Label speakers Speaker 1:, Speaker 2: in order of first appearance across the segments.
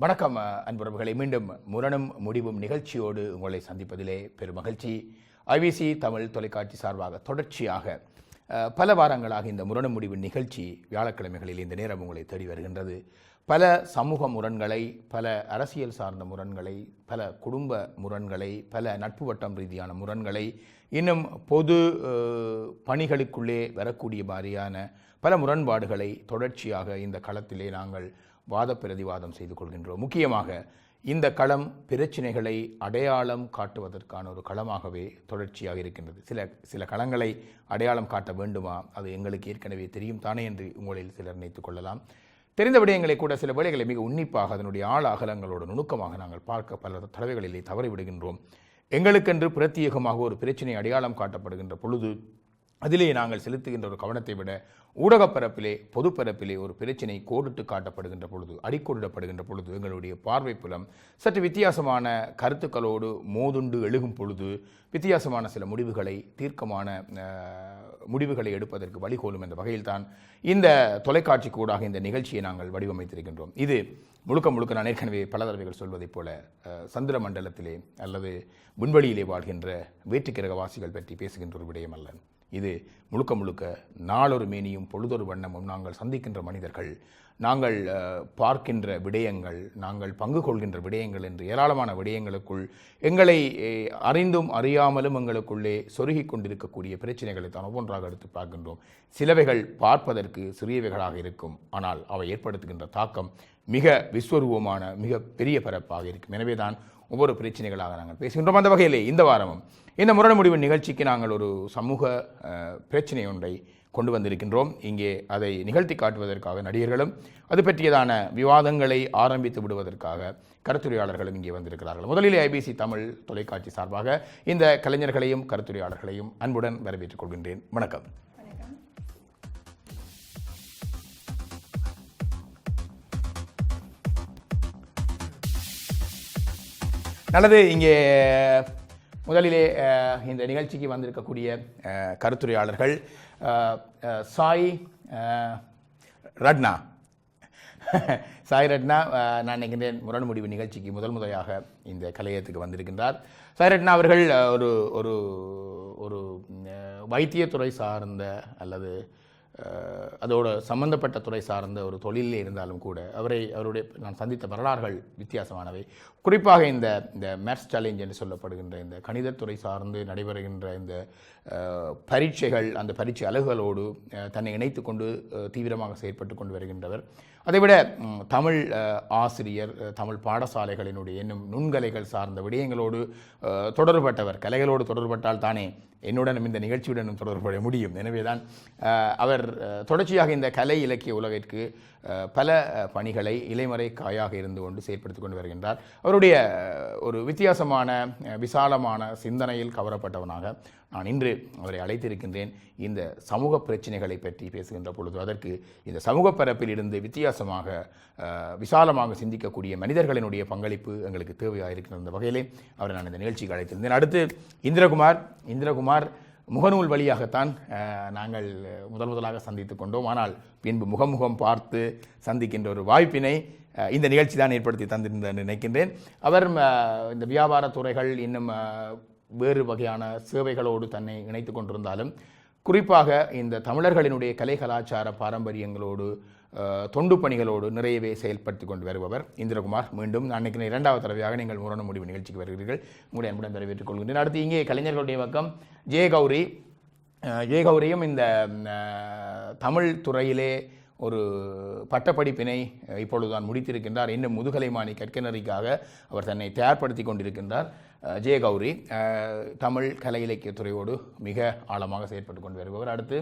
Speaker 1: வணக்கம் அன்புறவுகளை, மீண்டும் முரணும் முடிவும் நிகழ்ச்சியோடு உங்களை சந்திப்பதிலே பெரும் மகிழ்ச்சி. ஐபிசி தமிழ் தொலைக்காட்சி சார்பாக தொடர்ச்சியாக பல வாரங்களாக இந்த முரணும் முடிவு நிகழ்ச்சி வியாழக்கிழமைகளில் இந்த நேரம் உங்களை தேடி வருகின்றது. பல சமூக முரண்களை, பல அரசியல் சார்ந்த முரண்களை, பல குடும்ப முரண்களை, பல நட்பு வட்டம் ரீதியான முரண்களை, இன்னும் பொது பணிகளுக்குள்ளே வரக்கூடிய மாதிரியான பல முரண்பாடுகளை தொடர்ச்சியாக இந்த களத்திலே நாங்கள் வாத பிரதிவாதம் செய்து கொள்கின்றோம். முக்கியமாக இந்த களம் பிரச்சினைகளை அடையாளம் காட்டுவதற்கான ஒரு களமாகவே தொடர்ச்சியாக இருக்கின்றது. சில களங்களை அடையாளம் காட்ட வேண்டுமா? அது எங்களுக்கு ஏற்கனவே தெரியும் தானே என்று உங்களில் சிலர் நினைத்துக் கொள்ளலாம். தெரிந்த விடயங்களை கூட சில வேளைகளை மிக உன்னிப்பாக அதனுடைய ஆழ அகலங்களோடு நுணுக்கமாக நாங்கள் பார்க்க பல தடவைகளிலே தவறிவிடுகின்றோம். எங்களுக்கென்று பிரத்யேகமாக ஒரு பிரச்சினை அடையாளம் காட்டப்படுகின்ற பொழுது அதிலே நாங்கள் செலுத்துகின்ற ஒரு கவனத்தை விட ஊடகப்பரப்பிலே, பொதுப்பரப்பிலே ஒரு பிரச்சினை கோடிட்டு காட்டப்படுகின்ற பொழுது, அடிக்கோடிடப்படுகின்ற பொழுது எங்களுடைய பார்வை புலம் சற்று வித்தியாசமான கருத்துக்களோடு மோதுண்டு எழுகும் பொழுது வித்தியாசமான சில முடிவுகளை, தீர்க்கமான முடிவுகளை எடுப்பதற்கு வழிகோலும் என்ற வகையில்தான் இந்த தொலைக்காட்சி கூடாக இந்த நிகழ்ச்சியை நாங்கள் வடிவமைத்திருக்கின்றோம். இது முழுக்க நான் ஏற்கனவே பல தடவைகள் சொல்வதைப் போல சந்திர மண்டலத்திலே அல்லது விண்வெளியிலே வாழ்கின்ற வேற்றுக்கிரகவாசிகள் பற்றி பேசுகின்ற ஒரு விடயம் அல்ல. இது முழுக்க நாளொரு மேனியும் பொழுதொரு வண்ணமும் நாங்கள் சந்திக்கின்ற மனிதர்கள், நாங்கள் பார்க்கின்ற விடயங்கள், நாங்கள் பங்கு கொள்கின்ற விடயங்கள் என்று ஏராளமான விடயங்களுக்குள் எங்களை அறிந்தும் அறியாமலும் எங்களுக்குள்ளே சொருகி கொண்டிருக்கக்கூடிய பிரச்சனைகளை தான் ஒவ்வொன்றாக எடுத்து பார்க்கின்றோம். சிலவைகள் பார்ப்பதற்கு சிறியவைகளாக இருக்கும், ஆனால் அவை ஏற்படுத்துகின்ற தாக்கம் மிக விஸ்வரூபமான, மிக பெரிய பரப்பாக இருக்கும். எனவே தான் ஒவ்வொரு பிரச்சனைகளாக நாங்கள் பேசுகின்றோம். அந்த வகையிலே இந்த வாரமும் இந்த முரண் முடிவு நிகழ்ச்சிக்கு நாங்கள் ஒரு சமூக பிரச்சனை ஒன்றை கொண்டு வந்திருக்கின்றோம். இங்கே அதை நிகழ்த்தி காட்டுவதற்காக நடிகர்களும் அது பற்றியதான விவாதங்களை ஆரம்பித்து விடுவதற்காக கருத்துரையாளர்களும் இங்கே வந்திருக்கிறார்கள். முதலிலே ஐபிசி தமிழ் தொலைக்காட்சி சார்பாக இந்த கலைஞர்களையும் கருத்துரையாளர்களையும் அன்புடன் வரவேற்றுக் கொள்கின்றேன். வணக்கம். நல்லது. இங்கே முதலிலே இந்த நிகழ்ச்சிக்கு வந்திருக்கக்கூடிய கருத்துரையாளர்கள் சாய் ரட்னா. நான் நினைக்கின்றேன் முரண் முடிவு நிகழ்ச்சிக்கு முதலாக இந்த கலையத்துக்கு வந்திருக்கின்றார். சாய் ரட்னா அவர்கள் ஒரு ஒரு ஒரு வைத்தியத்துறை சார்ந்த அல்லது அதோட சம்பந்தப்பட்ட துறை சார்ந்த ஒரு தொழிலே இருந்தாலும் கூட அவருடைய நான் சந்தித்த வரலாறுகள் வித்தியாசமானவை. குறிப்பாக இந்த மேத்ஸ் சேலஞ்ச் என்று சொல்லப்படுகின்ற இந்த கணிதத்துறை சார்ந்து நடைபெறுகின்ற இந்த பரீட்சைகள், அந்த பரீட்சை அலகுகளோடு தன்னை இணைத்து கொண்டு தீவிரமாக செயற்பட்டு கொண்டு வருகின்றவர். அதைவிட தமிழ் ஆசிரியர், தமிழ் பாடசாலைகளினுடைய இன்னும் நுண்கலைகள் சார்ந்த விடயங்களோடு தொடர்பட்டவர். கலைகளோடு தொடர்பட்டால் தானே என்னுடனும் இந்த நிகழ்ச்சியுடனும் தொடர்புடைய முடியும். எனவே தான் அவர் தொடர்ச்சியாக இந்த கலை இலக்கிய உலகிற்கு பல பணிகளை இலைமறை காயாக இருந்து கொண்டு செயற்படுத்தி கொண்டு வருகின்றார். அவருடைய ஒரு வித்தியாசமான விசாலமான சிந்தனையில் கவரப்பட்டவனாக நான் இன்று அவரை அழைத்திருக்கின்றேன். இந்த சமூக பிரச்சனைகளை பற்றி பேசுகின்ற பொழுது அதற்கு இந்த சமூக பரப்பில் இருந்து வித்தியாசமாக விசாலமாக சிந்திக்கக்கூடிய மனிதர்களினுடைய பங்களிப்பு எங்களுக்கு தேவையாக இருக்கின்ற அந்த வகையிலே அவரை நான் இந்த நிகழ்ச்சிக்கு அழைத்திருந்தேன். அடுத்து இந்திரகுமார் முகநூல் வழியாகத்தான் நாங்கள் முதலாக சந்தித்து கொண்டோம். ஆனால் பின்பு முகமுகம் பார்த்து சந்திக்கின்ற ஒரு வாய்ப்பினை இந்த நிகழ்ச்சி தான் ஏற்படுத்தி தந்திருந்தேன் நினைக்கின்றேன். அவர் இந்த வியாபார துறைகள் இன்னும் வேறு வகையான சேவைகளோடு தன்னை இணைத்து கொண்டிருந்தாலும் குறிப்பாக இந்த தமிழர்களினுடைய கலை கலாச்சார பாரம்பரியங்களோடு தொண்டு பணிகளோடு நிறையவே செயல்படுத்தி கொண்டு வருபவர் இந்திரகுமார். மீண்டும் நான் நினைக்கிறேன் இரண்டாவது தடவையாக நீங்கள் முரண் முடிவு நிகழ்ச்சிக்கு வருகிறீர்கள். உங்களுடைய அன்புடன் வரவேற்றுக் கொள்கின்றேன். அடுத்து இங்கே கலைஞர்களுடைய பக்கம் ஜெயகௌரியும் இந்த தமிழ் துறையிலே ஒரு பட்டப்படிப்பினை இப்பொழுதுதான் முடித்திருக்கின்றார். இன்னும் முதுகலை மாணி கற்கனரிக்காக அவர் தன்னை தயார்படுத்தி கொண்டிருக்கின்றார். ஜெயகௌரி தமிழ் கலை இலக்கியத்துறையோடு மிக ஆழமாக செயற்பட்டு கொண்டு வருபவர். அடுத்து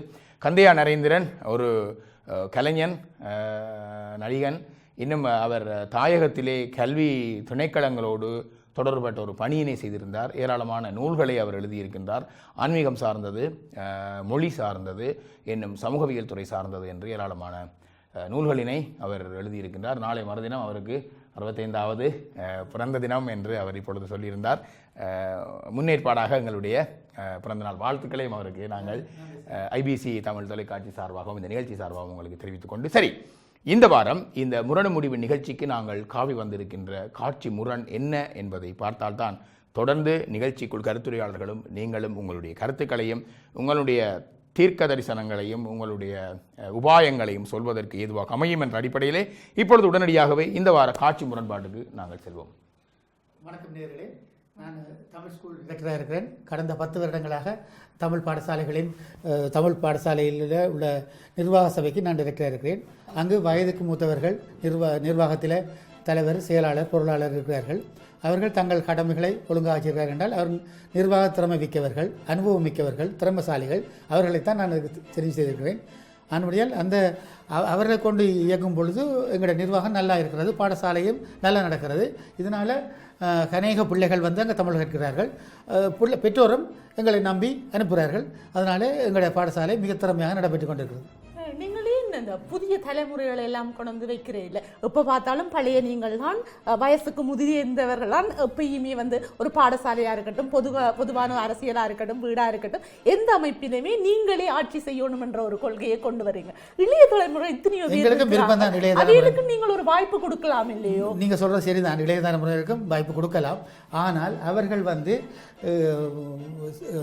Speaker 1: கந்தையா நரேந்திரன், ஒரு கலைஞன், நடிகன். இன்னும் அவர் தாயகத்திலே கல்வி திணைக்களங்களோடு தொடர்பட்ட ஒரு பணியினை செய்திருந்தார். ஏராளமான நூல்களை அவர் எழுதியிருக்கின்றார். ஆன்மீகம் சார்ந்தது, மொழி சார்ந்தது, இன்னும் சமூகவியல் துறை சார்ந்தது என்று ஏராளமான நூல்களினை அவர் எழுதியிருக்கின்றார். நாளை மறுதினம் அவருக்கு 65வது பிறந்த தினம் என்று அவர் இப்பொழுது சொல்லியிருந்தார். முன்னேற்பாடாக எங்களுடைய பிறந்தநாள் வாழ்த்துக்களையும் அவருக்கு நாங்கள் ஐபிசி தமிழ் தொலைக்காட்சி சார்பாகவும் இந்த நிகழ்ச்சி சார்பாகவும் உங்களுக்கு தெரிவித்துக் கொண்டு, சரி, இந்த வாரம் இந்த முரணு முடிவு நிகழ்ச்சிக்கு நாங்கள் காவி வந்திருக்கின்ற காட்சி முரண் என்ன என்பதை பார்த்தால்தான் தொடர்ந்து நிகழ்ச்சிக்குள் கருத்துரையாளர்களும் நீங்களும் உங்களுடைய கருத்துக்களையும் உங்களுடைய தீர்க்க தரிசனங்களையும் உங்களுடைய உபாயங்களையும் சொல்வதற்கு ஏதுவாக அமையும் என்ற அடிப்படையிலே இப்பொழுது உடனடியாகவே இந்த வார காட்சி முரண்பாட்டுக்கு நாங்கள் செல்வோம்.
Speaker 2: வணக்கம் நேயர்களே, நான் தமிழ் ஸ்கூல் டிரெக்டராக இருக்கிறேன். கடந்த 10 வருடங்களாக தமிழ் பாடசாலையில் உள்ள நிர்வாக சபைக்கு நான் டிரெக்டராக இருக்கிறேன். அங்கு வயதுக்கு மூத்தவர்கள் நிர்வாகத்தில் தலைவர், செயலாளர், பொருளாளர் இருக்கிறார்கள். அவர்கள் தங்கள் கடமைகளை ஒழுங்காக செய்கிறார்கள் என்றால் அவர் நிர்வாக திறமை மிக்கவர்கள், அனுபவம் மிக்கவர்கள், திறமசாலிகள். அவர்களைத்தான் நான் தெரிவு செய்திருக்கிறேன். அதனுடைய அவர்களை கொண்டு இயக்கும் பொழுது எங்களுடைய நிர்வாகம் நல்லா இருக்கிறது, பாடசாலையும் நல்லா நடக்கிறது. இதனால் அநேக பிள்ளைகள் வந்து அங்கே தமிழ் கற்கிறார்கள். பெற்றோரும் எங்களை நம்பி அனுப்புகிறார்கள். அதனால் எங்களுடைய பாடசாலை மிக திறமையாக நடைபெற்று கொண்டிருக்கிறது.
Speaker 3: நீங்களே இந்த புதிய தலைமுறைகளை எல்லாம் கொண்டு வைக்கிறேன் இல்லை, எப்போ பார்த்தாலும் பழைய நீங்கள் தான் வயசுக்கு முதிர்ந்தவர்கள் தான் எப்பயுமே வந்து ஒரு பாடசாலையாக இருக்கட்டும், பொதுவான அரசியலாக இருக்கட்டும், வீடாக இருக்கட்டும், எந்த அமைப்பிலுமே நீங்களே ஆட்சி செய்யணும் என்ற ஒரு கொள்கையை கொண்டு வரீங்க. இளைய தலைமுறை இத்தனையோ அவர்களுக்கு நீங்கள் ஒரு வாய்ப்பு கொடுக்கலாம் இல்லையோ?
Speaker 2: நீங்கள் சொல்கிறது சரிதான், இளைய தலைமுறைக்கும் வாய்ப்பு கொடுக்கலாம். ஆனால் அவர்கள் வந்து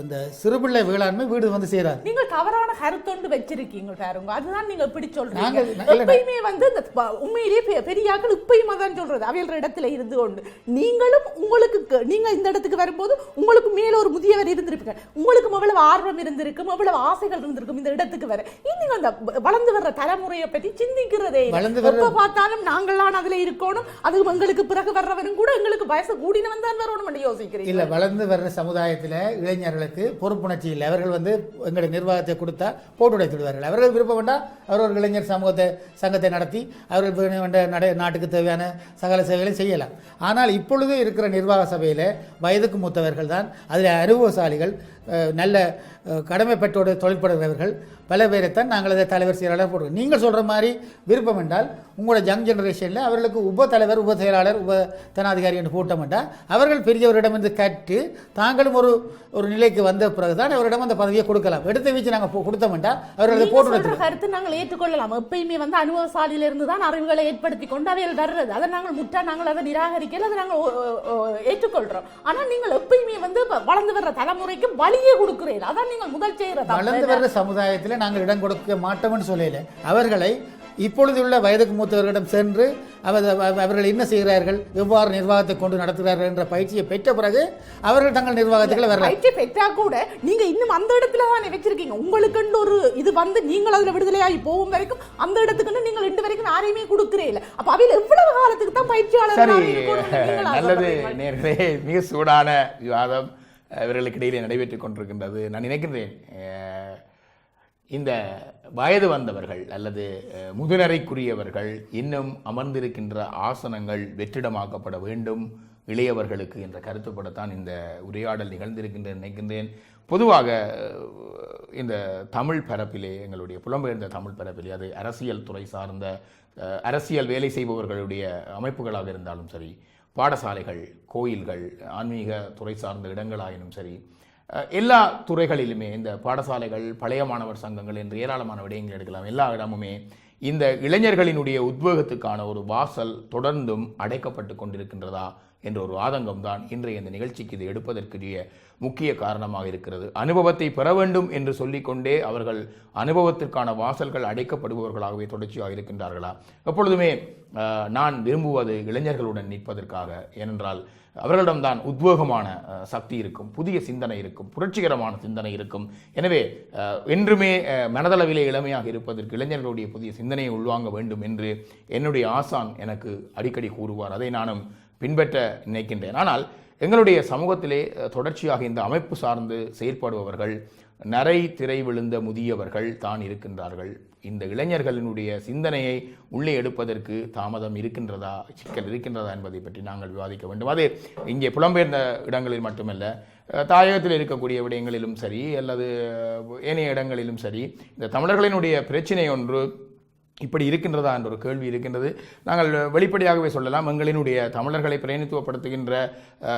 Speaker 2: இந்த சிறுபிள்ளை வேளாண்மை வீடு வந்து செய்கிறார்.
Speaker 3: நீங்கள் தவறான கருத்தொண்டு வச்சிருக்கீங்க பாருங்க, அதுதான் நீங்க எப்படி சொல்றீங்க. எப்பயுமே வந்து இந்த உண்மையிலேயே பெரியாக்கள் இப்பயுமா தான் சொல்றது, அவையோட இடத்துல இருந்து கொண்டு நீங்களும் நீங்க இந்த இடத்துக்கு வரும்போது உங்களுக்கு மேல ஒரு முதியவர் இருந்திருப்பீங்க, உங்களுக்கு எவ்வளவு ஆர்வம் இருந்திருக்கும், எவ்வளவு ஆசைகள் இருந்திருக்கும் இந்த இடத்துக்கு வர. நீங்க அந்த வளர்ந்து வர்ற தலைமுறையை பற்றி சிந்திக்கிறதே, எப்ப பார்த்தாலும் நாங்களாம் அதுல இருக்கணும், அது எங்களுக்கு பிறகு வர்றவரும் கூட எங்களுக்கு வயசு கூடினவன் தான் வரணும் யோசிக்கிறீங்க.
Speaker 2: இல்ல, வளர்ந்து வர்ற சமுதாயத்தில் இளைஞர்களுக்கு பொறுப்புணர்ச்சி இல்லை. அவர்கள் வந்து எங்களுடைய நிர்வாகத்தை கொடுத்தா போட்டு உடைத்துடுவார்கள். அவர்கள் விருப்பம் வேண்டாம் அவர்கள் இளைஞர் சங்கத்தை நடத்தி அவர்கள் நாட்டுக்கு தேவையான சகல சேவைகளை செய்யலாம். ஆனால் இப்பொழுது இருக்கிற நிர்வாக சபையில் வயதுக்கு மூத்தவர்கள் தான், அதில் அனுபவசாலிகள், நல்ல கடமை பெற்றோடு தொழில்படுகிறவர்கள் பல பேரைத்தான் நாங்கள் அதை தலைவர் செயலாளர் போடுறோம். நீங்கள் சொல்கிற மாதிரி விருப்பம் என்றால் உங்களோட யங் ஜெனரேஷனில் அவர்களுக்கு உப தலைவர், உப செயலாளர், உப தனாதிகாரி என்று போட்டோம் என்றால் அவர்கள் பெரியவரிடமிருந்து கற்று தாங்களும் ஒரு நிலைக்கு வந்த பிறகுதான் அவரிடம் அந்த பதவியை கொடுக்கலாம். எடுத்து வச்சு நாங்கள் கொடுத்தோம் என்றால் அவர்களை போட்டு
Speaker 3: கருத்து நாங்கள் ஏற்றுக்கொள்ளலாம். எப்பயுமே வந்து அனுபவசாலியிலிருந்து தான் அறிவுகளை ஏற்படுத்தி கொண்டு அவைகள் வர்றது, அதை நாங்கள் அதை நிராகரிக்கல, அதை நாங்கள் ஏற்றுக்கொள்கிறோம். ஆனால் நீங்கள் எப்பயுமே வந்து வளர்ந்து வர்ற தலைமுறைக்கு வழியே கொடுக்கிறீர்கள். அதான் நீங்கள் முதல் செய்யறது.
Speaker 2: வளர்ந்து வர்ற சமுதாயத்தில் நாங்கள் இடம் கொடுக்க மாட்டோம்னு சொல்லல, அவர்களை இப்பொழுது உள்ள வயதுக்கு மூத்தவர்களிடம் சென்று அவர்கள் என்ன செய்கிறார்கள், எவ்வாறு நிர்வாகத்தை கொண்டு நடத்துகிறார்கள் என்ற பயிற்சியை பெற்ற பிறகு அவர்கள் தங்கள் நிர்வாகத்துக்குள்ள வர
Speaker 3: பயிற்சி பெற்றா கூட நீங்க இன்னும் அந்த இடத்துல தான் வச்சிருக்கீங்க. உங்களுக்கு ஒரு இது வந்து நீங்கள் அதுல விடுதலையாகி போகும் வரைக்கும் அந்த இடத்துக்கு நீங்கள் ரெண்டு வரைக்கும் யாரையுமே கொடுக்கிறீங்க. அப்ப அவையில் எவ்வளவு காலத்துக்கு தான் பயிற்சியாளர்?
Speaker 1: நல்லது நேர்களே, மிக சூடான விவாதம் இவர்களுக்கு இடையிலே நடைபெற்றுக் கொண்டிருக்கின்றது. நான் நினைக்கின்றேன் இந்த வயது வந்தவர்கள் அல்லது முதுநரைக்குரியவர்கள் இன்னும் அமர்ந்திருக்கின்ற ஆசனங்கள் வெற்றிடமாக்கப்பட வேண்டும் இளையவர்களுக்கு என்ற கருத்துப்படத்தான் இந்த உரையாடல் நிகழ்ந்திருக்கின்றேன் நினைக்கின்றேன். பொதுவாக இந்த தமிழ் பரப்பிலே, எங்களுடைய புலம்பெயர்ந்த தமிழ் பரப்பிலே, அது அரசியல் துறை சார்ந்த அரசியல் வேலை செய்பவர்களுடைய அமைப்புகளாக இருந்தாலும் சரி, பாடசாலைகள், கோயில்கள், ஆன்மீக துறை சார்ந்த இடங்களாயினும் சரி, எல்லா துறைகளிலுமே இந்த பாடசாலைகள், பழைய மாணவர் சங்கங்கள் என்று ஏராளமான விடயங்கள் எடுக்கலாம். எல்லா இடமுமே இந்த இளைஞர்களினுடைய உத்வேகத்துக்கான ஒரு வாசல் தொடர்ந்தும் அடைக்கப்பட்டு கொண்டிருக்கின்றதா என்ற ஒரு ஆதங்கம் தான் இன்றைய இந்த நிகழ்ச்சிக்கு இது எடுப்பதற்குரிய முக்கிய காரணமாக இருக்கிறது. அனுபவத்தை பெற வேண்டும் என்று சொல்லிக்கொண்டே அவர்கள் அனுபவத்திற்கான வாசல்கள் அடைக்கப்படுபவர்களாகவே தொடர்ச்சியாக இருக்கின்றார்களா? எப்பொழுதுமே நான் விரும்புவது இளைஞர்களுடன் நிற்பதற்காக. ஏனென்றால் அவர்களிடம்தான் உத்வேகமான சக்தி இருக்கும், புதிய சிந்தனை இருக்கும், புரட்சிகரமான சிந்தனை இருக்கும். எனவே என்றுமே மனதளவிலே இளமையாக இருப்பதற்கு இளைஞர்களுடைய புதிய சிந்தனையை உள்வாங்க வேண்டும் என்று என்னுடைய ஆசான் எனக்கு அடிக்கடி கூறுவார். அதை நானும் பின்பற்ற நினைக்கின்றேன். ஆனால் எங்களுடைய சமூகத்திலே தொடர்ச்சியாக இந்த அமைப்பு சார்ந்து செயற்படுபவர்கள் நரை திரை விழுந்த முதியவர்கள் தான் இருக்கின்றார்கள். இந்த இளைஞர்களினுடைய சிந்தனையை உள்ளே எடுப்பதற்கு தாமதம் இருக்கின்றதா, சிக்கல் இருக்கின்றதா என்பதை பற்றி நாங்கள் விவாதிக்க வேண்டும். அது இங்கே புலம்பெயர்ந்த இடங்களில் மட்டுமல்ல, தாயகத்தில் இருக்கக்கூடிய விடயங்களிலும் சரி அல்லது ஏனைய இடங்களிலும் சரி, இந்த தமிழர்களினுடைய பிரச்சினை ஒன்று இப்படி இருக்கின்றதா என்ற ஒரு கேள்வி இருக்கின்றது. நாங்கள் வெளிப்படையாகவே சொல்லலாம், எங்களினுடைய தமிழர்களை பிரதிநிதித்துவப்படுத்துகின்ற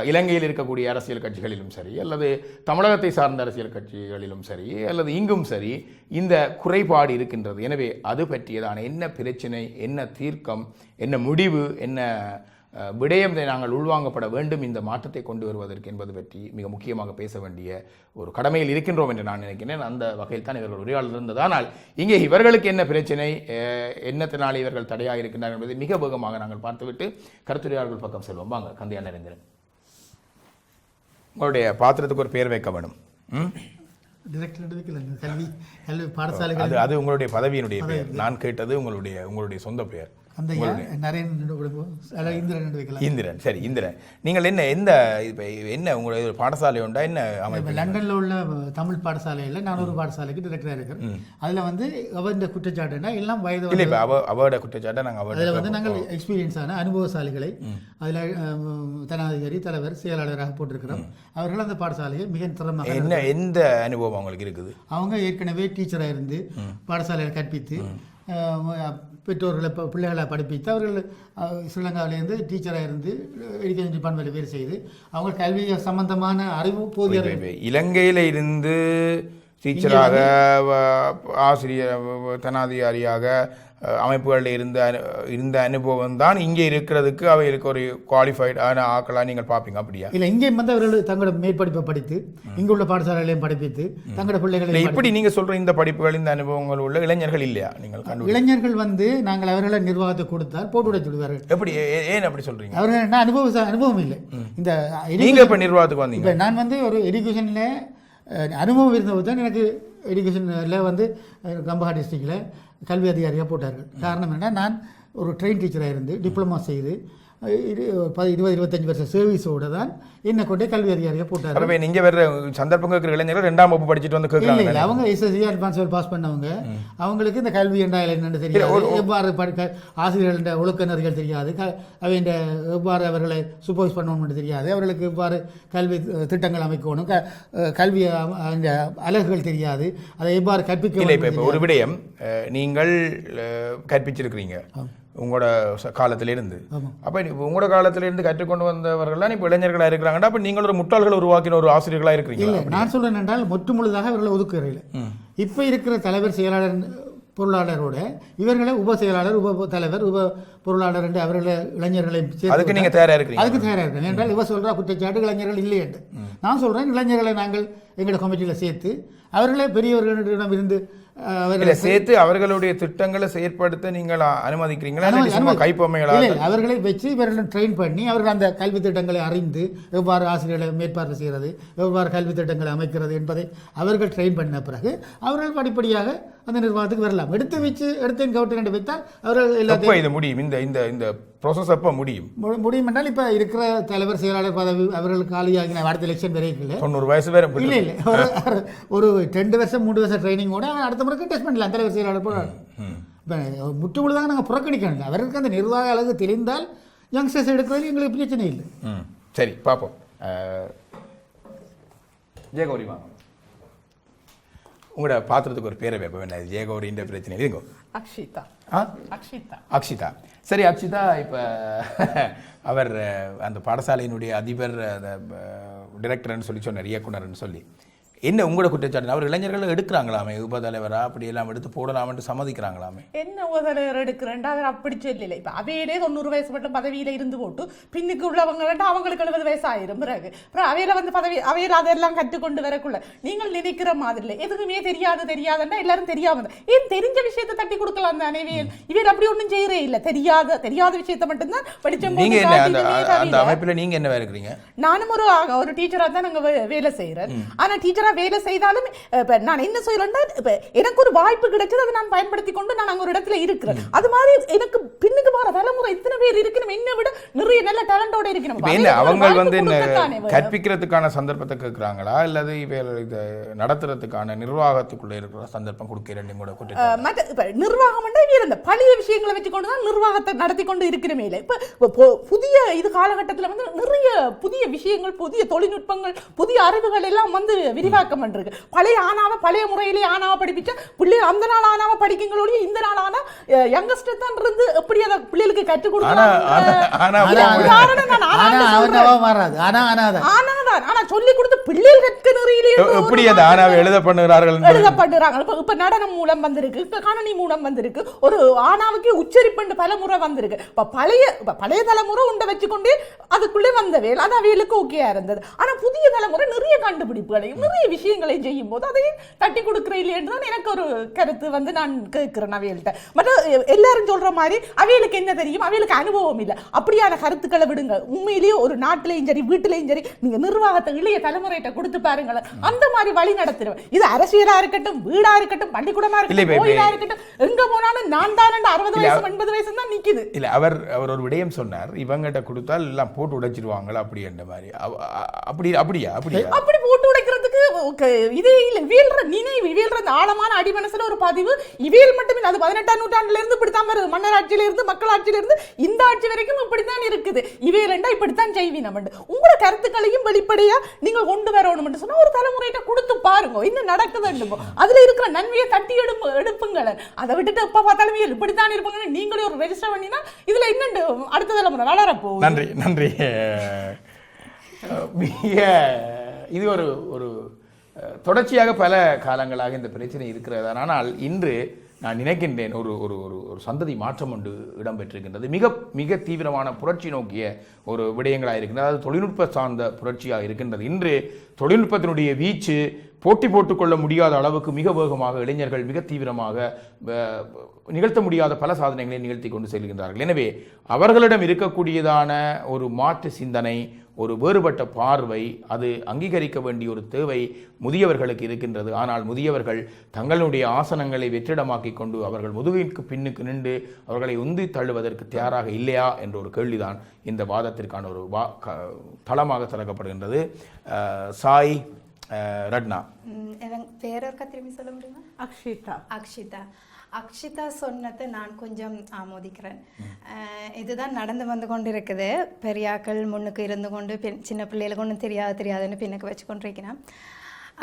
Speaker 1: இலங்கையில் இருக்கக்கூடிய அரசியல் கட்சிகளிலும் சரி அல்லது தமிழகத்தை சார்ந்த அரசியல் கட்சிகளிலும் சரி அல்லது இங்கும் சரி இந்த குறைபாடு இருக்கின்றது. எனவே அது பற்றியதான என்ன பிரச்சனை, என்ன தீர்க்கம், என்ன முடிவு, என்ன விடயத்தை நாங்கள் உள்வாங்கப்பட வேண்டும் இந்த மாற்றத்தை கொண்டு வருவதற்கு என்பது பற்றி மிக முக்கியமாக பேச வேண்டிய ஒரு கடமையில் இருக்கின்றோம் என்று நான் நினைக்கிறேன். அந்த வகையில் தான் இவர்கள் உரையாடல் இருந்தது. ஆனால் இங்கே இவர்களுக்கு என்ன பிரச்சனை, என்னத்தினாலே இவர்கள் தடையாக இருக்கின்றார்கள் என்பதை மிக வேகமாக நாங்கள் பார்த்துவிட்டு கருத்துரையாளர்கள் பக்கம் செல்வோம். வாங்க கந்தையா நரேந்திரன், உங்களுடைய பாத்திரத்துக்கு ஒரு பேர் வைக்க வேணும்.
Speaker 2: கல்வி பாடசாலைகள்
Speaker 1: அது உங்களுடைய பதவியினுடைய பெயர். நான் கேட்டது உங்களுடைய சொந்த பெயர். இந்திரன். சரி இந்திரன், நீங்கள் என்ன உங்களுடைய பாடசாலை உண்டா, என்ன அமைப்பு?
Speaker 2: லண்டன்ல உள்ள தமிழ் பாடசாலையில் நான் ஒரு பாடசாலைக்கு டிரெக்டராக இருக்கிறேன். அதுல வந்து அவன் குற்றச்சாட்டுனா எல்லாம் வயது
Speaker 1: இல்லை, இப்போ அவரோட குற்றச்சாட்டை
Speaker 2: அதில் வந்து நாங்கள் எக்ஸ்பீரியன்ஸான அனுபவசாலிகளை அதில் தனாதிகாரி, தலைவர், செயலாளராக போட்டிருக்கிறோம். அவர்கள் அந்த பாடசாலையை மிக திறமாக
Speaker 1: எந்த அனுபவம் அவங்களுக்கு இருக்குது?
Speaker 2: அவங்க ஏற்கனவே டீச்சராக இருந்து பாடசாலையில் கற்பித்து பெற்றோர்களை பிள்ளைகளை படிப்பித்து அவர்கள் ஸ்ரீலங்காவிலேருந்து டீச்சராக இருந்து எஜுகேஷன் டிபார்ட்மெண்ட்டில் வேலை செய்து அவங்க கல்வி சம்பந்தமான அறிவு போதிய
Speaker 1: இலங்கையில் இருந்து டீச்சராக, ஆசிரியர், தனாதிகாரியாக அமைப்புகளில் இருந்த அனுபவம் தான் இங்கே இருக்கிறதுக்கு அவைகளுக்கு ஒரு குவாலிஃபைடான ஆக்களாக நீங்கள் பார்ப்பீங்க. அப்படியா?
Speaker 2: இல்லை, இங்கே வந்து அவர்கள் தங்களோட மேற்படிப்பை படித்து இங்குள்ள பாடசாலைகளையும் படிப்பித்து தங்களோட பிள்ளைகளை
Speaker 1: இப்படி நீங்கள் சொல்கிற இந்த படிப்புகள், இந்த அனுபவங்கள் உள்ள இளைஞர்கள் இல்லையா? நீங்கள்
Speaker 2: இளைஞர்கள் வந்து நாங்கள் அவர்களை நிர்வாகத்தை கொடுத்தால் போட்டு உடைச்சு விடுவார்கள்.
Speaker 1: எப்படி, ஏன் அப்படி சொல்கிறீங்க?
Speaker 2: அவர்கள் என்ன அனுபவம் இல்லை. இந்த
Speaker 1: நீங்கள் இப்போ நிர்வாகத்துக்கு வந்தீங்க.
Speaker 2: இப்போ நான் வந்து ஒரு எஜுகேஷனில் அனுபவம் இருந்தபோது தான் எனக்கு எஜுகேஷனில் வந்து கம்பஹா டிஸ்ட்ரிக்டில் கல்வி அதிகாரியாக போட்டார்கள். காரணம் என்னென்னா, நான் ஒரு ட்ரெயின் டீச்சராக இருந்து டிப்ளமா செய்து 20-25 வருஷம் சர்வீஸோடு தான் என்னை கொண்டே கல்வி அதிகாரியாக போட்டார்கள்.
Speaker 1: நீங்கள் வேறு சந்தர்ப்பங்கள் இருக்கிற இளைஞர்கள் 2ஆம் வகுப்பு படிச்சுட்டு வந்து கேட்கலாம்.
Speaker 2: அவங்க எஸ்எஸ்சி அட்வான்ஸ் பாஸ் பண்ணவங்க, அவங்களுக்கு இந்த கல்வி என்றால் என்னென்னு தெரியாது, எவ்வாறு ஆசிரியர்கள ஒழுக்க நெறிகள் தெரியாது, அவை எவ்வாறு அவர்களை சூப்பர்வைஸ் பண்ணணும்னு தெரியாது, அவர்களுக்கு எவ்வாறு கல்வி திட்டங்கள் அமைக்கணும், கல்வி அந்த அலகுகள் தெரியாது, அதை எவ்வாறு கற்பிக்க.
Speaker 1: இப்போ ஒரு விடயம், நீங்கள் கற்பிச்சிருக்கிறீங்க உங்களோட காலத்திலிருந்து. அப்போ உங்களோட காலத்திலிருந்து கற்றுக்கொண்டு வந்தவர்கள்லாம் இப்போ இளைஞர்களாக இருக்கிறாங்கன்னா, அப்போ நீங்கள் ஒரு முட்டாள்களை உருவாக்கின ஒரு ஆசிரியர்களாக இருக்கிறீங்க.
Speaker 2: இல்லை, நான் சொல்றேன் என்றால் முற்று முழுதாக அவர்களை ஒதுக்குறையில் இப்போ இருக்கிற தலைவர், செயலாளர், பொருளாளரோட இவர்களை உப செயலாளர், உப தலைவர், உப பொருளாளர் என்று அவர்களை இளைஞர்களை
Speaker 1: அதுக்கு நீங்கள் தயாராக இருக்கிறீங்க?
Speaker 2: அதுக்கு தயாராக இருக்கிறேன். என்றால் இவ சொல்கிற குற்றச்சாட்டு இளைஞர்கள் இல்லை என்று நான் சொல்கிறேன். இளைஞர்களை நாங்கள் எங்களோட கமிட்டியில் சேர்த்து அவர்களே பெரியவர்களிடம் இருந்து
Speaker 1: சேர்த்து அவர்களுடைய திட்டங்களை செயற்படுத்த நீங்கள் அனுமதிக்கிறீங்களா? கைப்பொம்மைகளாக
Speaker 2: அவர்களை வச்சு இவர்களை ட்ரெயின் பண்ணி அவர்கள் அந்த கல்வி திட்டங்களை அறிந்து எவ்வாறு ஆசிரியர்களை மேற்பார்வை செய்கிறது, எவ்வாறு கல்வி திட்டங்களை அமைக்கிறது என்பதை அவர்கள் ட்ரெயின் பண்ண பிறகு அவர்கள் படிப்படியாக அந்த நிர்வாகத்துக்கு வரலாம். எடுத்தேன் கவுட்டு வைத்தால் அவர்கள் எல்லாத்தையும்
Speaker 1: இது முடியும். இந்த ப்ராசஸ் எப்போ முடியும்
Speaker 2: என்றால் இப்போ இருக்கிற தலைவர், செயலாளர் பதவி அவர்களுக்கு காலியாகி அடுத்த எலெக்ஷன் வரைக்கும்
Speaker 1: 90 வயசு வேறு
Speaker 2: இல்லை இல்லை, ஒரு 2 வருஷம் 3 வருஷம் ட்ரைனிங்கோட அடுத்த முறை டெஸ்ட் பண்ணலாம் தலைவர், செயலாளர் போல. இப்போ முற்று முழுதாக நாங்கள் புறக்கணிக்கணும். அவருக்கு அந்த நிர்வாக அளவு தெரிந்தால் யங்ஸ்டர்ஸ் எடுக்கிறது எங்களுக்கு பிரச்சனை இல்லை.
Speaker 1: சரி, பார்ப்போம். ஜெயகௌரி வாங்க, உங்களோட பாத்திரத்துக்கு ஒரு பேரை வைப்ப வேண்டாம். ஜெயகௌரின்ற பிரச்சனை இல்லைங்கோ. அக்ஷிதா. சரி அக்ஷிதா, இப்போ அவர் அந்த பாடசாலையினுடைய அதிபர், டிரெக்டர்னு சொல்லி சொன்னார், இயக்குனர்னு சொல்லி, என்ன உங்களோட குற்றச்சாட்டு? அவர் இளைஞர்கள் எடுக்கிறாங்களாமே, உபதலைவரா அப்படி எல்லாம் எடுத்து போடலாம்னு சம்மதிக்கிறாங்களாமே.
Speaker 3: என்ன உபதலைவர் எடுக்கிறேன்டா அவர் அப்படி சொல்லலை. இப்போ அவையிலே 90 வயசு மட்டும் பதவியில் இருந்து போட்டு பின்னுக்கு உள்ளவங்க வேண்டாம், அவங்களுக்கு 70 வயசு ஆயிரும். பிறகு அப்புறம் அவையில வந்து அவையில் அதெல்லாம் கற்றுக்கொண்டு வரக்குள்ள நீங்கள் நினைக்கிற மாதிரி இல்லை. எதுக்குமே தெரியாதுன்னா எல்லாரும் தெரியாம ஏன் தெரிஞ்ச விஷயத்தை தட்டி கொடுக்கலாம் தானே. இவர் அப்படி ஒன்றும் செய்யறே இல்லை. தெரியாத விஷயத்தை மட்டும்தான் படிச்சோம்.
Speaker 1: அந்த அமைப்பில் நீங்க என்ன இருக்கிறீங்க?
Speaker 3: நானும் ஒரு டீச்சரா தான் நாங்க வேலை செய்யறேன். ஆனா டீச்சரா வேலை செய்தாலும் இப்ப நான் என்ன சொல்றேன்னா இப்ப எனக்கு ஒரு வாய்ப்பு கிடைச்சது அதை நான் பயன்படுத்தி கொண்டு நான் அங்க ஒரு இடத்துல இருக்கிறேன். அது மாதிரி எனக்கு பின்னுக்கு வர தலைமுறை இத்தனை பேர் இருக்கணும், என்னை விட நிறைய நல்ல டேலண்டோட இருக்கணும்.
Speaker 1: அவங்க வந்து கற்பிக்கிறதுக்கான சந்தர்ப்பத்தை கேட்கிறாங்களா இல்லது இதை நடத்துறதுக்கான நிர்வாகத்துக்குள்ள இருக்கிற சந்தர்ப்பம் கொடுக்கிறேன் கூட
Speaker 3: மற்ற இப்ப நிர்வாகம் இந்த பழைய விஷயங்களை வச்சுக்கொண்டுதான் நிர்வாகத்தை நடத்தி கொண்டு இருக்கிறமே. இப்ப புதிய இது காலகட்டத்தில் வந்து நிறைய புதிய விஷயங்கள், புதிய தொழில்நுட்பங்கள், புதிய அறிவுகள் எல்லாம் வந்து விரிவாக்கம் பண்றது. பழைய ஆனாவை பழைய முறையிலேயே ஆனாவை படிப்பிச்சா பிள்ளை அந்த நாள் ஆனாவை படிக்குங்களோட இந்த நாள் ஆனா யங்கஸ்டர் தான் இருந்து எப்படி அதை பிள்ளைகளுக்கு கற்றுக் கொடுக்கலாம். ஆனா சொல்லி கொடுத்து பிள்ளைகளுக்கு
Speaker 1: எழுத பண்ணுகிறார்கள்.
Speaker 3: இப்ப நடனம் மூலம் வந்திருக்கு, இப்ப கணனி மூலம் வந்திருக்கு, ஒரு ஆனாவுக்கு உச்சரிப்பு பல முறை வந்திருக்கு. இப்ப பழைய தலைமுறை உண்டை வச்சுக்கொண்டு அதுக்குள்ளே வந்த வேலை அது அவைகளுக்கு ஓகேயா இருந்தது. ஆனா புதிய தலைமுறை நிறைய கண்டுபிடிப்புகளையும் நிறைய விஷயங்களையும் செய்யும் போது அதையும் தட்டி கொடுக்கிற இல்லையென்றுதான் எனக்கு ஒரு கருத்து வந்து நான் கேட்கிறேன் அவைகள்கிட்ட. மற்ற எல்லாரும் சொல்ற மாதிரி அவைகளுக்கு என்ன தெரியும், அவைகளுக்கு அனுபவம் இல்லை, அப்படியான கருத்துக்களை விடுங்க. உண்மையிலேயே ஒரு நாட்டிலையும் சரி வீட்டிலையும் சரி நீங்க நிர்வாகத்தை இளைய தலைமுறையிட்ட கொடுத்து பாருங்களேன், அந்த மாதிரி வழி நடத்துறேன். இது அரசியலா இருக்கட்டும், வீடா இருக்கட்டும், பள்ளிக்கூடமா இருக்கட்டும், கோயிலா இருக்கட்டும், எங்க போனாலும் நான் தான் 60 வயசு 80 வயசு தான் நிக்குது.
Speaker 1: இல்ல அவர் ஒரு விடயம் சொன்னார், இவங்கிட்ட கொடுத்தால் எல்லாம் போட்டு உடைச்சிருவாங்களா அப்படி என்ற மாதிரி.
Speaker 3: அப்படி போட்டு உடைக்கிறதுக்கு இதே இல்ல. வீழ்ற நினைவு, வீழ்ற ஆழமான அடிமனசுல ஒரு பதிவு இவையில் மட்டும் இல்லை. அது 18ஆம் நூற்றாண்டுல இருந்து இப்படித்தான் வருது. மன்னர் ஆட்சியில இருந்து மக்கள் ஆட்சியில இருந்து இந்த ஆட்சி வரைக்கும் இப்படித்தான் இருக்குது. இவையிலண்டா இப்படித்தான் செய்வீனம். உங்களோட கருத்துக்களையும் வெளிப்படையா நீங்க கொண்டு வரணும் சொன்னா ஒரு தலைமுறையிட்ட கொடுத்து பாருங்க என்ன நடக்குதுன்னு. அதுல இருக்கிற நன்மையை தட்டி எடுப்புங்கள. அதை விட்டுட்டு எப்ப பார்த்தாலும் இப்படித்தான் இருப்பாங்க. நீங்களே ஒரு ரெஜிஸ்டர் பண்ணினா இதுல என்ன அடுத்த தலைமுறை வளரப்போ.
Speaker 1: நன்றி நன்றி. இது ஒரு தொடர்ச்சியாக பல காலங்களாக இந்த பிரச்சனை இருக்கிறது. ஆனால் இன்று நான் நினைக்கின்றேன் ஒரு ஒரு ஒரு சந்ததி மாற்றம் ஒன்று இடம்பெற்றிருக்கின்றது. மிக மிக தீவிரமான புரட்சி நோக்கிய ஒரு விடயங்களாக இருக்கின்றது. அதாவது தொழில்நுட்ப சார்ந்த புரட்சியாக இருக்கின்றது. இன்று தொழில்நுட்பத்தினுடைய வீச்சு போட்டி போட்டுக்கொள்ள முடியாத அளவுக்கு மிக வேகமாக இளைஞர்கள் மிக தீவிரமாக நிகழ்த்த முடியாத பல சாதனைகளை நிகழ்த்தி கொண்டு செல்கின்றார்கள். எனவே அவர்களிடம் இருக்கக்கூடியதான ஒரு மாற்று சிந்தனை, ஒரு வேறுபட்ட பார்வை, அது அங்கீகரிக்க வேண்டிய ஒரு தேவை முதியவர்களுக்கு இருக்கின்றது. ஆனால் முதியவர்கள் தங்களுடைய ஆசனங்களை வெற்றிடமாக்கி கொண்டு அவர்கள் முதுகிற்கு பின்னுக்கு நின்று அவர்களை உந்தி தள்ளுவதற்கு தயாராக இல்லையா என்ற ஒரு கேள்விதான் இந்த வாதத்திற்கான ஒரு தளமாக திறக்கப்படுகின்றது. சாய் ரட்னா,
Speaker 4: பேரொருக்கா திரும்பி சொல்ல முடியுமா? அக்ஷிதா சொன்னதை நான் கொஞ்சம் ஆமோதிக்கிறேன். இதுதான் நடந்து வந்து கொண்டு இருக்குது. பெரியாக்கள் முன்னுக்கு இருந்து கொண்டு சின்ன பிள்ளைகளுக்கு ஒன்றும் தெரியாதுன்னு பின்னுக்கு வச்சு கொண்டிருக்கிறேன்.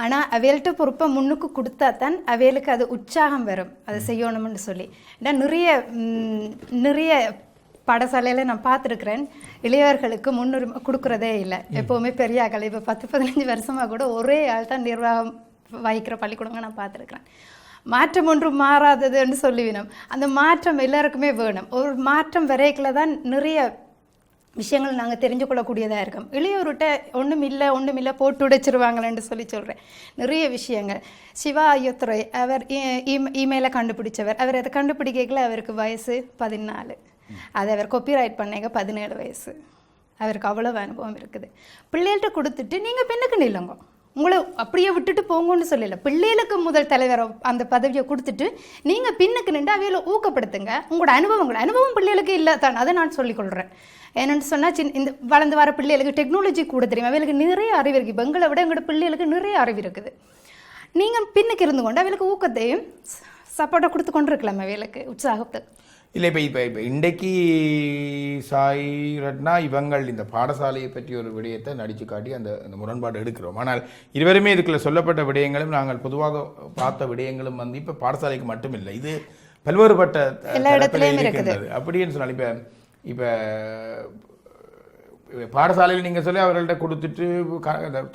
Speaker 4: ஆனால் அவையல்கிட்ட பொறுப்பை முன்னுக்கு கொடுத்தா தான் அவைகளுக்கு அது உற்சாகம் வரும், அதை செய்யணும்னு சொல்லி. ஏன்னா நிறைய பாடசாலையில் நான் பார்த்துருக்குறேன், இளையவர்களுக்கு முன்னுரிமை கொடுக்குறதே இல்லை. எப்போவுமே பெரியாக்கள் இப்போ 10-15 வருஷமாக கூட ஒரே ஆள் தான் நிர்வாகம் வகிக்கிற பள்ளிக்கூடங்க நான் பார்த்துருக்குறேன். மாற்றம் ஒன்றும் மாறாததுன்னு சொல்லிவினோம். அந்த மாற்றம் எல்லாருக்குமே வேணும். ஒரு மாற்றம் வரைக்கில் தான் நிறைய விஷயங்கள் நாங்கள் தெரிஞ்சு கொள்ளக்கூடியதாக இருக்கும். இளையோருட்ட ஒன்றும் இல்லை போட்டு உடைச்சிருவாங்களேன்னு சொல்கிறேன். நிறைய விஷயங்கள். சிவா ஐயத்துறை அவர் இமெயிலை கண்டுபிடிச்சவர். அவர் அதை கண்டுபிடிக்கல அவருக்கு வயசு 14. அதை அவர் காப்பிரைட் பண்ணீங்க 17 வயசு. அவருக்கு அவ்வளவு அனுபவம் இருக்குது. பிள்ளைகள்கிட்ட கொடுத்துட்டு நீங்கள் பெண்ணுக்கு நில்லுங்க, உங்களை அப்படியே விட்டுட்டு போங்கன்னு சொல்லல. பிள்ளைகளுக்கு முதல் தலைவர் அந்த பதவியை கொடுத்துட்டு நீங்கள் பின்னுக்கு நின்று அவையில் ஊக்கப்படுத்துங்க. உங்களோட அனுபவம் பிள்ளைகளுக்கு இல்லை தான், அதை நான் சொல்லிக்கொள்கிறேன். என்னென்னு சொன்னால் இந்த வளர்ந்து வர பிள்ளைகளுக்கு டெக்னாலஜி கூட தெரியும், அவைகளுக்கு நிறைய அறிவு இருக்குது. இப்போ எங்களை விட எங்களோட பிள்ளைகளுக்கு நிறைய அறிவு இருக்குது. நீங்கள் பின்னுக்கு இருந்து கொண்டு அவைகளுக்கு ஊக்கத்தையும் சப்போர்ட்டை கொடுத்து கொண்டு இருக்கலாம், அவைகளுக்கு உற்சாகத்தை.
Speaker 1: இல்லை இப்போ இன்றைக்கு சாய் ரட்னா இவங்கள் இந்த பாடசாலையை பற்றி ஒரு விடயத்தை நடித்து காட்டி அந்த முரண்பாடு எடுக்கிறோம். ஆனால் இருவருமே இதுக்குள்ள சொல்லப்பட்ட விடயங்களும் நாங்கள் பொதுவாக பார்த்த விடயங்களும் வந்து இப்போ பாடசாலைக்கு மட்டும் இல்லை, இது பல்வேறுபட்ட இருக்கின்றது. அப்படின்னு சொன்னால் இப்போ பாடசாலையில் நீங்கள் சொல்லி அவர்கள்ட்ட கொடுத்துட்டு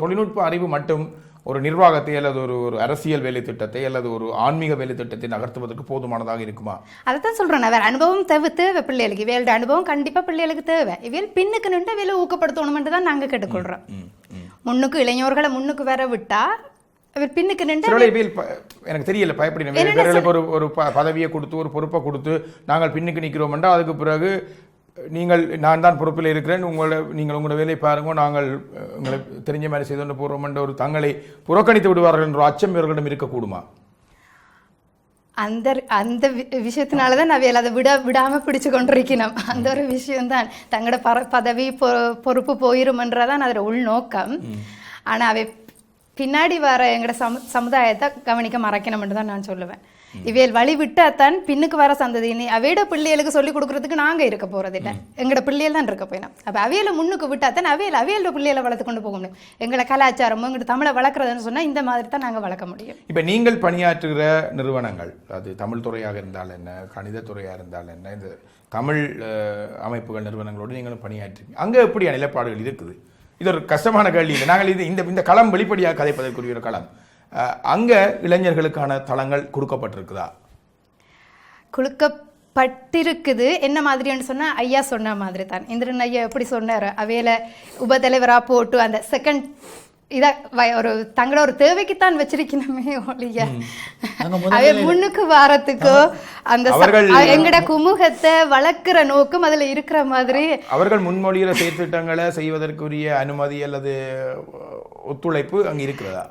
Speaker 1: தொழில்நுட்ப அறிவு மட்டும் ஒரு நிர்வாகத்தை அல்லது ஒரு அரசியல் வேலை திட்டத்தை அல்லது ஒரு ஆன்மீக வேலை திட்டத்தை நகர்த்துவதற்கு போதுமானதாக இருக்குமா?
Speaker 4: அதைத்தான் சொல்றேன். வேற அனுபவம் தேவை பிள்ளைகளுக்கு. இவையோட அனுபவம் கண்டிப்பா பிள்ளைகளுக்கு தேவை. இவையில் பின்னுக்கு நின்று வேலை ஊக்கப்படுத்தணும்னு தான் நாங்க கேட்டுக்கொள்றோம். முன்னுக்கு இளைஞர்களை முன்னுக்கு வர விட்டா பின்னுக்கு நின்று
Speaker 1: எனக்கு தெரியல பயப்படின ஒரு பதவியை கொடுத்து ஒரு பொறுப்பை கொடுத்து நாங்கள் பின்னுக்கு நிற்கிறோம்னா அதுக்கு பிறகு நான் தான் பொறுப்பில் இருக்கிறேன், நீங்கள் உங்களோட வேலையை பாருங்க, நாங்கள் உங்களுக்கு தெரிஞ்ச மாதிரி செய்து கொண்டு போகிறோம் என்ற ஒரு தங்களை புறக்கணித்து விடுவார்கள் என்ற அச்சம் இவர்களிடம் இருக்கக்கூடுமா?
Speaker 4: அந்த அந்த விஷயத்தினாலதான் நான் அதை விடாம பிடிச்சு கொண்டிருக்கணும். அந்த ஒரு விஷயம்தான் தங்களோட பதவி பொறுப்பு போயிருமன்றதான் அதோட உள்நோக்கம். ஆனா அவை பின்னாடி வர எங்களோட சமுதாயத்தை கவனிக்க மறக்கணும்னு தான் நான் சொல்லுவேன். இவையல் வழி விட்டாத்தான் பின்னுக்கு வர சந்ததி அவையோட பிள்ளைகளுக்கு சொல்லிக் கொடுக்கறதுக்கு நாங்க இருக்க போறதில்லை, எங்களோட பிள்ளைகள் தான் இருக்க போயிடும். அப்ப அவையில முன்னுக்கு விட்டாத்தான் அவையோட பிள்ளைகளை வளர்த்து கொண்டு போக முடியும். எங்களை கலாச்சாரமும் எங்களோட தமிழை வளர்க்குறதுன்னு சொன்னா இந்த மாதிரி தான் நாங்க வளர்க்க முடியும்.
Speaker 1: இப்ப நீங்கள் பணியாற்றுகிற நிறுவனங்கள், அது தமிழ் துறையாக இருந்தால் என்ன, கணித துறையாக இருந்தால் என்ன, இந்த தமிழ் அமைப்புகள் நிறுவனங்களோடு நீங்களும் பணியாற்றுங்க, அங்க எப்படியான நிலைப்பாடுகள் இருக்குது? இது ஒரு கஷ்டமான கேள்வி இல்லை. நாங்கள் இந்த களம் வெளிப்படையாக கதைப்பதற்குரிய ஒரு களம். அங்க இளைஞர்களுக்கான தளங்கள் கொடுக்கப்பட்டிருக்குதா?
Speaker 4: கொடுக்கப்பட்டிருக்குது. என்ன மாதிரின்னு சொன்னா ஐயா சொன்ன மாதிரி தான். இந்திரன் ஐயா எப்படி சொன்னார், அவையில உபதலைவரா போட்டு அந்த செகண்ட் இத ஒரு தங்களோட ஒரு தேவைக்குத்தான் வச்சிருக்கணுமே ஒழிய அவை முன்னுக்கு வாரத்துக்கோ அந்த எங்கட குமுகத்தை வளர்க்கிற நோக்கம் அதுல இருக்கிற மாதிரி
Speaker 1: அவர்கள் முன்மொழிகிற செயற்திட்டங்களை செய்வதற்குரிய அனுமதி அல்லது ஒத்துழைப்பு அங்க இருக்கிறதா?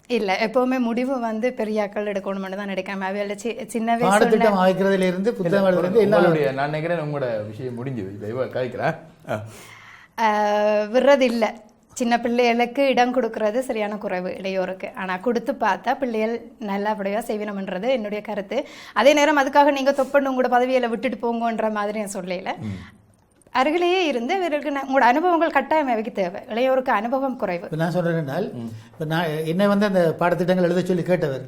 Speaker 4: இல்ல, எப்பவுமே முடிவு வந்து பெரியாக்கள் எடுக்கணும்னு தான் எடுக்காம அவையில சின்ன
Speaker 2: பாடத்திட்டம் அமைக்கிறதுல இருந்து புத்தகத்துல இருந்து
Speaker 1: எல்லாருடைய நான் நினைக்கிறேன் உங்களோட விஷயம் முடிஞ்சு கேட்கிறேன்.
Speaker 4: விடுறது இல்லை. சின்ன பிள்ளைகளுக்கு இடம் கொடுக்கறது சரியான குறைவு இளையோருக்கு. ஆனால் கொடுத்து பார்த்தா பிள்ளைகள் நல்லபடியாக செய்யணும்ன்றது என்னுடைய கருத்து. அதே நேரம் அதுக்காக நீங்கள் தொப்பண்ணு உங்களோட பதவியில் விட்டுட்டு போங்கன்ற மாதிரி நான் சொல்லல. அருகிலேயே இருந்து இவர்களுக்கு உங்களோட அனுபவங்கள் கட்டாயம் அவைக்கு தேவை. இளையோருக்கு அனுபவம் குறைவு.
Speaker 2: நான் சொல்றேன்னால் இப்போ நான் என்னை வந்து அந்த பாடத்திட்டங்கள் எழுத சொல்லி கேட்டவர்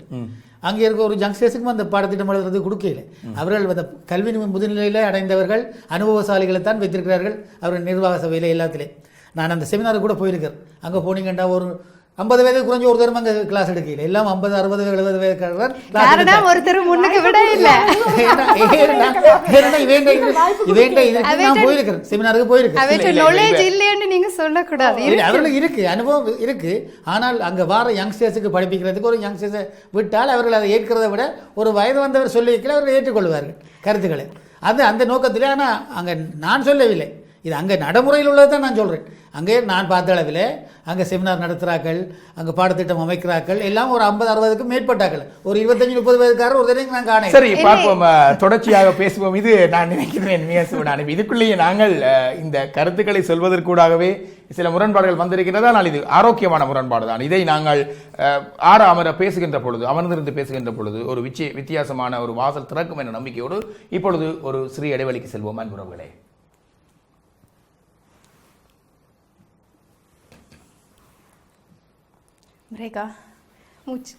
Speaker 2: அங்கே இருக்க ஒரு யங்ஸ்டர்ஸுக்கும் அந்த பாடத்திட்டம் எழுதுறது கொடுக்கல. அவர்கள் அந்த கல்வி முதுநிலையில் அடைந்தவர்கள் அனுபவசாலிகளை தான் வைத்திருக்கிறார்கள் அவர்கள் நிர்வாக சபையில் எல்லாத்திலே. நான் அந்த செமினாருக்கு கூட போயிருக்கேன். அங்கே போனீங்கன்னா ஒரு 50 வயதுக்கு குறைஞ்ச ஒரு தரம் அங்கே கிளாஸ் எடுக்கல. எல்லாம் 50, 60, 70 வயது
Speaker 4: ஒருத்தர் முன்னுக்கு விட இல்லை.
Speaker 2: நான் போயிருக்கேன், செமினாருக்கு போயிருக்கேன்.
Speaker 4: நீங்க சொல்லக்கூடாது,
Speaker 2: அவர்களுக்கு இருக்கு, அனுபவம் இருக்கு. ஆனால் அங்கே வார யங்ஸ்டர்ஸுக்கு படிப்பிக்கிறதுக்கு ஒரு யங்ஸ்டர்ஸை விட்டால் அவர்கள் அதை ஏற்கிறத விட ஒரு வயது வந்தவர் சொல்லி வைக்கல, அவர்கள் ஏற்றுக்கொள்வார்கள் கருத்துக்களை. அது அந்த நோக்கத்திலே. ஆனால் அங்கே நான் சொல்லவில்லை, இது அங்கே நடைமுறையில் உள்ளது தான் நான் சொல்கிறேன். அங்கே நான் பார்த்த அளவில் அங்கே செமினார் நடத்துகிறார்கள், அங்கே பாடத்திட்டம் அமைக்கிறார்கள், எல்லாம் ஒரு 50, 60க்கு மேற்பட்டார்கள். ஒரு 25, 30 வயதுக்காரர் ஒரு தடவை நான் காணேன்.
Speaker 1: சரி, பார்ப்போம், தொடர்ச்சியாக பேசுவோம். இது நான் நினைக்கிறேன் இதுக்குள்ளேயே நாங்கள் இந்த கருத்துக்களை சொல்வதற்கூடாகவே சில முரண்பாடுகள் வந்திருக்கிறதா. ஆனால் இது ஆரோக்கியமான முரண்பாடு தான். இதை நாங்கள் பேசுகின்ற பொழுது, அமர்ந்திருந்து பேசுகின்ற பொழுது ஒரு வித்தியாசமான ஒரு வாசல் திறக்கும் என்ற நம்பிக்கையோடு இப்பொழுது ஒரு சிறிய இடைவெளிக்கு செல்வோம். அன்புறவுகளே,
Speaker 4: பிரேக்கா மூச்சு